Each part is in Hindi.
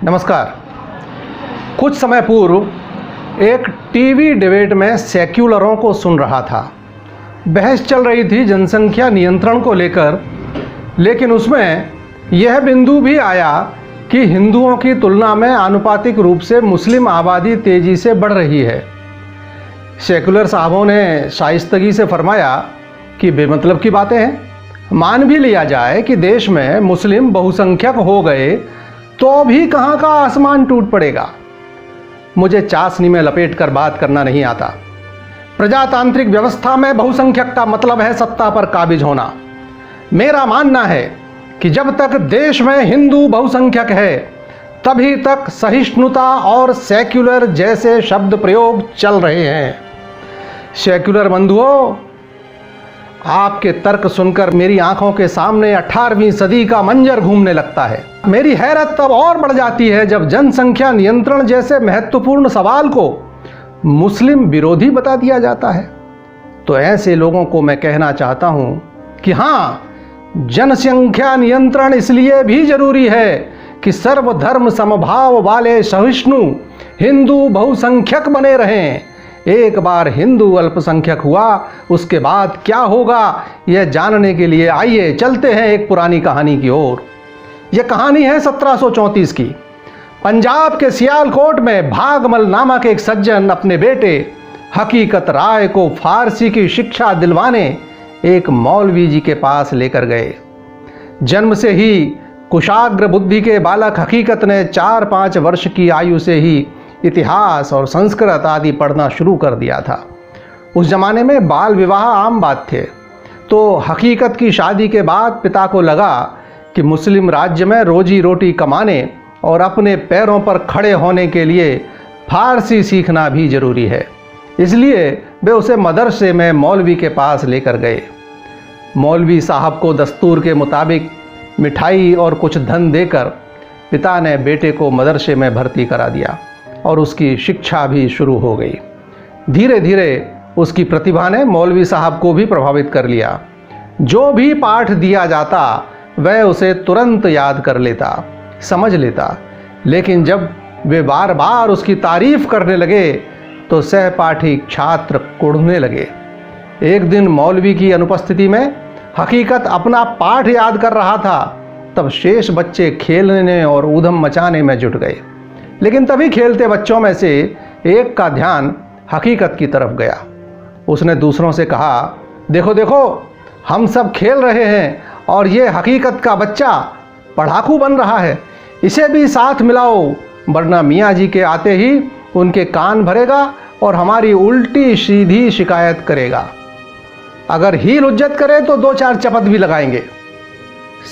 नमस्कार। कुछ समय पूर्व एक टीवी डिबेट में सेक्युलरों को सुन रहा था। बहस चल रही थी जनसंख्या नियंत्रण को लेकर, लेकिन उसमें यह बिंदु भी आया कि हिंदुओं की तुलना में आनुपातिक रूप से मुस्लिम आबादी तेज़ी से बढ़ रही है। सेक्युलर साहबों ने शाइस्तगी से फरमाया कि बेमतलब की बातें हैं। मान भी लिया जाए कि देश में मुस्लिम बहुसंख्यक हो गए तो भी कहाँ का आसमान टूट पड़ेगा। मुझे चाशनी में लपेट कर बात करना नहीं आता। प्रजातांत्रिक व्यवस्था में बहुसंख्यक का मतलब है सत्ता पर काबिज होना। मेरा मानना है कि जब तक देश में हिंदू बहुसंख्यक है तभी तक सहिष्णुता और सेक्युलर जैसे शब्द प्रयोग चल रहे हैं। सेक्युलर बंधुओं, आपके तर्क सुनकर मेरी आंखों के सामने 18वीं सदी का मंजर घूमने लगता है। मेरी हैरत तब और बढ़ जाती है जब जनसंख्या नियंत्रण जैसे महत्वपूर्ण सवाल को मुस्लिम विरोधी बता दिया जाता है। तो ऐसे लोगों को मैं कहना चाहता हूं कि हाँ, जनसंख्या नियंत्रण इसलिए भी जरूरी है कि सर्वधर्म समभाव वाले सहिष्णु हिंदू बहुसंख्यक बने रहें। एक बार हिंदू अल्पसंख्यक हुआ, उसके बाद क्या होगा यह जानने के लिए आइए चलते हैं एक पुरानी कहानी की ओर। यह कहानी है 1734 की। पंजाब के सियालकोट में भागमल नामक एक सज्जन अपने बेटे हकीकत राय को फारसी की शिक्षा दिलवाने एक मौलवी जी के पास लेकर गए। जन्म से ही कुशाग्र बुद्धि के बालक हकीकत ने 4-5 वर्ष की आयु से ही इतिहास और संस्कृत आदि पढ़ना शुरू कर दिया था। उस जमाने में बाल विवाह आम बात थे। तो हकीकत की शादी के बाद पिता को लगा कि मुस्लिम राज्य में रोजी रोटी कमाने और अपने पैरों पर खड़े होने के लिए फारसी सीखना भी जरूरी है। इसलिए वे उसे मदरसे में मौलवी के पास लेकर गए। मौलवी साहब को दस्तूर के मुताबिक मिठाई और कुछ धन देकर पिता ने बेटे को मदरसे में भर्ती करा दिया और उसकी शिक्षा भी शुरू हो गई। धीरे धीरे उसकी प्रतिभा ने मौलवी साहब को भी प्रभावित कर लिया। जो भी पाठ दिया जाता वह उसे तुरंत याद कर लेता, समझ लेता। लेकिन जब वे बार बार उसकी तारीफ करने लगे तो सहपाठी छात्र कुढ़ने लगे। एक दिन मौलवी की अनुपस्थिति में हकीकत अपना पाठ याद कर रहा था, तब शेष बच्चे खेलने और ऊधम मचाने में जुट गए। लेकिन तभी खेलते बच्चों में से एक का ध्यान हकीकत की तरफ गया। उसने दूसरों से कहा, देखो देखो, हम सब खेल रहे हैं और ये हकीकत का बच्चा पढ़ाकू बन रहा है। इसे भी साथ मिलाओ, वरना मियाँ जी के आते ही उनके कान भरेगा और हमारी उल्टी सीधी शिकायत करेगा। अगर हील हुज्जत करे तो 2-4 चपत भी लगाएंगे।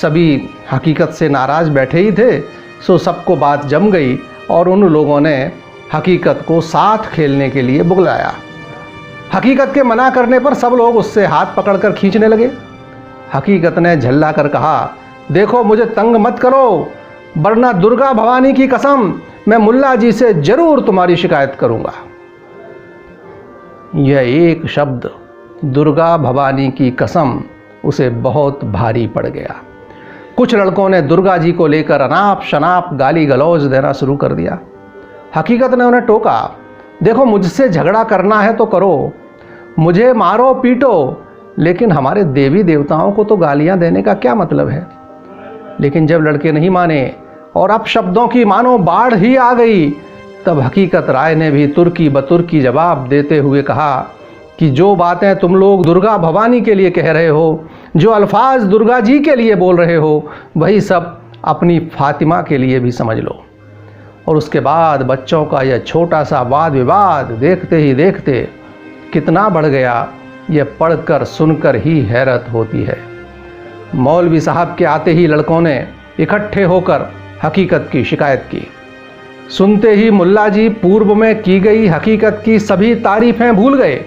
सभी हकीकत से नाराज बैठे ही थे, सो सबको बात जम गई और उन लोगों ने हकीकत को साथ खेलने के लिए बुलाया। हकीकत के मना करने पर सब लोग उससे हाथ पकड़कर खींचने लगे। हकीकत ने झल्ला कर कहा, देखो मुझे तंग मत करो, वरना दुर्गा भवानी की कसम मैं मुल्ला जी से जरूर तुम्हारी शिकायत करूंगा। यह एक शब्द दुर्गा भवानी की कसम उसे बहुत भारी पड़ गया। कुछ लड़कों ने दुर्गा जी को लेकर अनाप शनाप गाली गलौज देना शुरू कर दिया। हकीकत ने उन्हें टोका, देखो मुझसे झगड़ा करना है तो करो, मुझे मारो पीटो, लेकिन हमारे देवी देवताओं को तो गालियां देने का क्या मतलब है। लेकिन जब लड़के नहीं माने और अब शब्दों की मानो बाढ़ ही आ गई, तब हकीकत राय ने भी तुर्की बतुर्की जवाब देते हुए कहा कि जो बातें तुम लोग दुर्गा भवानी के लिए कह रहे हो, जो अल्फाज दुर्गा जी के लिए बोल रहे हो, वही सब अपनी फातिमा के लिए भी समझ लो। और उसके बाद बच्चों का यह छोटा सा वाद विवाद देखते ही देखते कितना बढ़ गया, यह पढ़कर सुनकर ही हैरत होती है। मौलवी साहब के आते ही लड़कों ने इकट्ठे होकर हकीकत की शिकायत की। सुनते ही मुल्ला जी पूर्व में की गई हकीकत की सभी तारीफें भूल गए।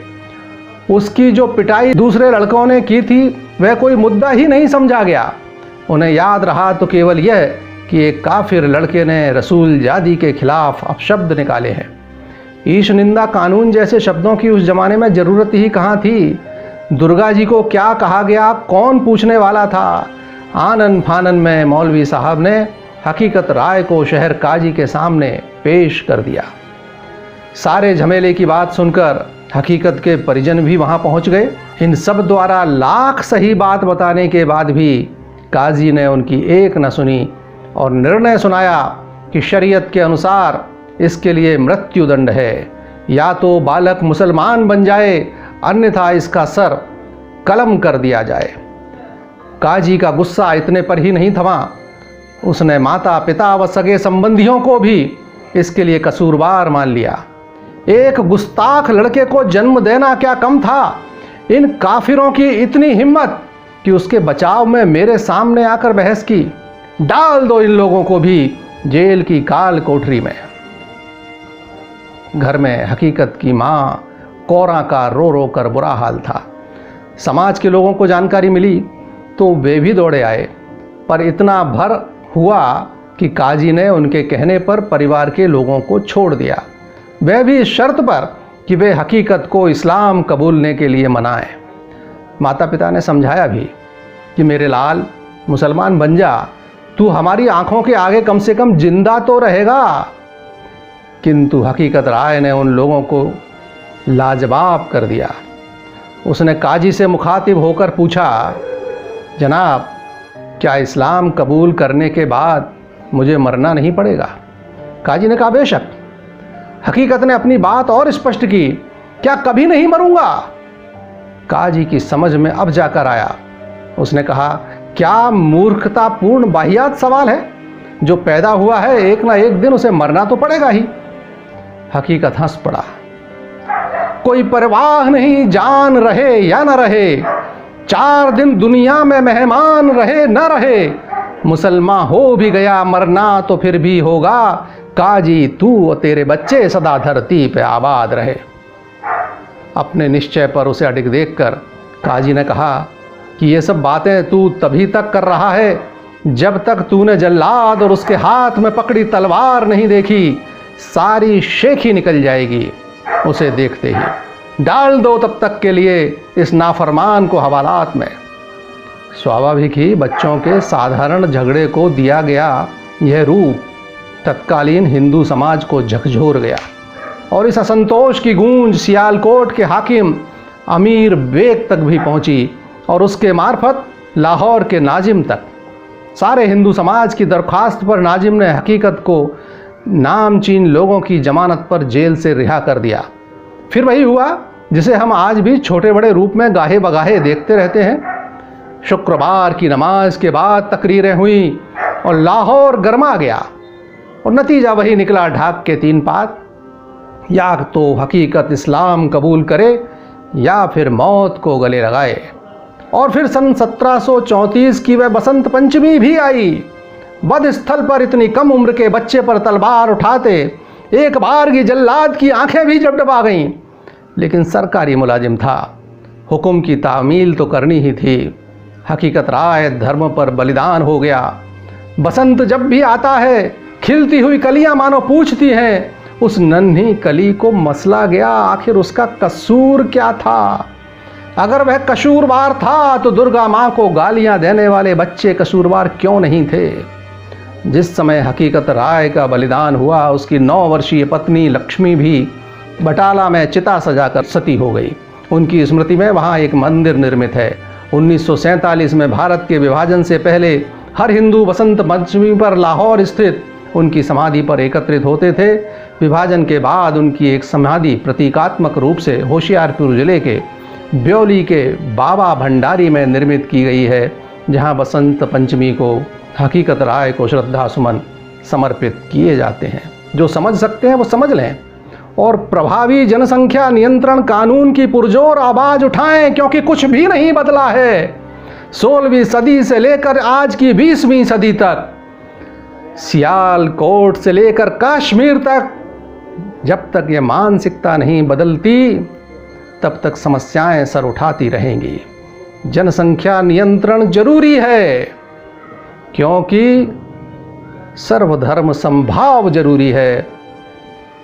उसकी जो पिटाई दूसरे लड़कों ने की थी वह कोई मुद्दा ही नहीं समझा गया। उन्हें याद रहा तो केवल यह कि एक काफिर लड़के ने रसूल जादी के खिलाफ अपशब्द निकाले हैं। ईश निंदा कानून जैसे शब्दों की उस जमाने में ज़रूरत ही कहाँ थी। दुर्गा जी को क्या कहा गया, कौन पूछने वाला था। आनन फानन में मौलवी साहब ने हकीकत राय को शहर काजी के सामने पेश कर दिया। सारे झमेले की बात सुनकर हकीकत के परिजन भी वहां पहुंच गए। इन सब द्वारा लाख सही बात बताने के बाद भी काजी ने उनकी एक न सुनी और निर्णय सुनाया कि शरीयत के अनुसार इसके लिए मृत्युदंड है, या तो बालक मुसलमान बन जाए अन्यथा इसका सर कलम कर दिया जाए। काजी का गुस्सा इतने पर ही नहीं थमा, उसने माता पिता व सगे संबंधियों को भी इसके लिए कसूरवार मान लिया। एक गुस्ताख लड़के को जन्म देना क्या कम था। इन काफिरों की इतनी हिम्मत कि उसके बचाव में मेरे सामने आकर बहस की। डाल दो इन लोगों को भी जेल की काल कोठरी में। घर में हकीकत की मां कोरा का रो रो कर बुरा हाल था। समाज के लोगों को जानकारी मिली तो वे भी दौड़े आए, पर इतना भर हुआ कि काजी ने उनके कहने पर परिवार के लोगों को छोड़ दिया, वह भी इस शर्त पर कि वे हकीकत को इस्लाम कबूलने के लिए मनाएं। माता पिता ने समझाया भी कि मेरे लाल मुसलमान बन जा, तू हमारी आंखों के आगे कम से कम जिंदा तो रहेगा। किंतु हकीकत राय ने उन लोगों को लाजवाब कर दिया। उसने काजी से मुखातिब होकर पूछा, जनाब क्या इस्लाम कबूल करने के बाद मुझे मरना नहीं पड़ेगा? काजी ने कहा, बेशक। हकीकत ने अपनी बात और स्पष्ट की, क्या कभी नहीं मरूंगा? काजी की समझ में अब जाकर आया। उसने कहा, क्या मूर्खतापूर्ण बाहियात सवाल है? जो पैदा हुआ है एक ना एक दिन उसे मरना तो पड़ेगा ही। हकीकत हंस पड़ा। कोई परवाह नहीं जान रहे या न रहे, 4 दिन दुनिया में मेहमान रहे न रहे, मुसलमान हो भी गया मरना तो फिर भी होगा, काजी तू और तेरे बच्चे सदा धरती पे आबाद रहे। अपने निश्चय पर उसे अडिग देखकर काजी ने कहा कि ये सब बातें तू तभी तक कर रहा है जब तक तूने जल्लाद और उसके हाथ में पकड़ी तलवार नहीं देखी। सारी शेखी निकल जाएगी उसे देखते ही। डाल दो तब तक के लिए इस नाफरमान को हवालात में। स्वाभाविक ही बच्चों के साधारण झगड़े को दिया गया यह रूप तत्कालीन हिंदू समाज को झकझोर गया और इस असंतोष की गूंज सियालकोट के हाकिम अमीर बेग तक भी पहुंची और उसके मार्फत लाहौर के नाजिम तक। सारे हिंदू समाज की दरख्वास्त पर नाजिम ने हकीकत को नामचीन लोगों की जमानत पर जेल से रिहा कर दिया। फिर वही हुआ जिसे हम आज भी छोटे बड़े रूप में गाहे बगाहे देखते रहते हैं। शुक्रवार की नमाज के बाद तकरीरें हुई और लाहौर गरमा गया और नतीजा वही निकला, ढाक के 3 पात। या तो हकीकत इस्लाम कबूल करे या फिर मौत को गले लगाए। और फिर सन 1734 की वह बसंत पंचमी भी आई। वध स्थल पर इतनी कम उम्र के बच्चे पर तलवार उठाते एक बार की जल्लाद की आंखें भी डबडबा गईं। लेकिन सरकारी मुलाजिम था, हुक्म की तामील तो करनी ही थी। हकीकत राय धर्म पर बलिदान हो गया। बसंत जब भी आता है खिलती हुई कलियां मानो पूछती हैं, उस नन्ही कली को मसला गया आखिर उसका कसूर क्या था। अगर वह कसूरवार था तो दुर्गा माँ को गालियां देने वाले बच्चे कसूरवार क्यों नहीं थे? जिस समय हकीकत राय का बलिदान हुआ उसकी 9 वर्षीय पत्नी लक्ष्मी भी बटाला में चिता सजाकर सती हो गई। उनकी स्मृति में वहाँ एक मंदिर निर्मित है। 1947 में भारत के विभाजन से पहले हर हिंदू बसंत पंचमी पर लाहौर स्थित उनकी समाधि पर एकत्रित होते थे। विभाजन के बाद उनकी एक समाधि प्रतीकात्मक रूप से होशियारपुर जिले के ब्योली के बाबा भंडारी में निर्मित की गई है, जहां बसंत पंचमी को हकीकत राय को श्रद्धा सुमन समर्पित किए जाते हैं। जो समझ सकते हैं वो समझ लें और प्रभावी जनसंख्या नियंत्रण कानून की पुरजोर आवाज उठाएं, क्योंकि कुछ भी नहीं बदला है। 16वीं सदी से लेकर आज की 20वीं सदी तक, सियालकोट से लेकर कश्मीर तक, जब तक ये मानसिकता नहीं बदलती तब तक समस्याएं सर उठाती रहेंगी। जनसंख्या नियंत्रण जरूरी है, क्योंकि सर्वधर्म समभाव जरूरी है,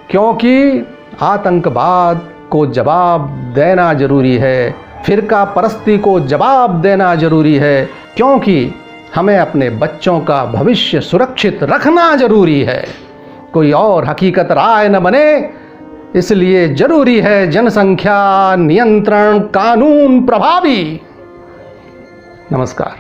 क्योंकि आतंकवाद को जवाब देना जरूरी है, फिरका परस्ती को जवाब देना जरूरी है, क्योंकि हमें अपने बच्चों का भविष्य सुरक्षित रखना जरूरी है। कोई और हकीकत राय न बने, इसलिए जरूरी है जनसंख्या नियंत्रण कानून प्रभावी। नमस्कार।